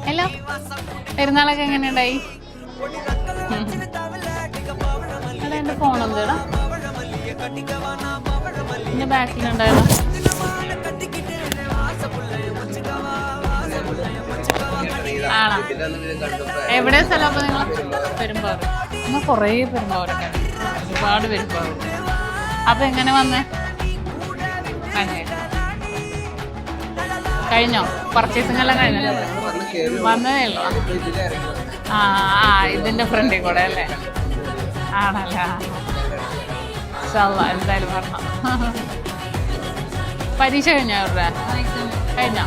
Hello, പെരുന്നാളൊക്കെ എങ്ങനെയുണ്ടായി? എടാ എൻ്റെ ഫോൺ എന്തെടാ എൻ്റെ ബാക്കിലുണ്ടായതാ. ആണോ? എവിടെയാ സ്ഥലം അപ്പോൾ നിങ്ങൾ? പെരുമ്പാവൂർ. നിങ്ങൾ കുറേ പെരുമ്പാവൂരൊക്കെ ഒരുപാട് പെരുമ്പാവൂർ. അപ്പം എങ്ങനെ വന്നേ? കഴിഞ്ഞോ? പർച്ചേസിംഗ് എല്ലാം കഴിഞ്ഞല്ലോ? വന്നതേ ഉള്ളൂ. ആ ആ ഇതിൻ്റെ ഫ്രണ്ടിൽ കൂടെ അല്ലേ? ആണല്ലേ? എന്തായാലും പറഞ്ഞു. പരീക്ഷ കഴിഞ്ഞോ അവരുടെ? കഴിഞ്ഞോ?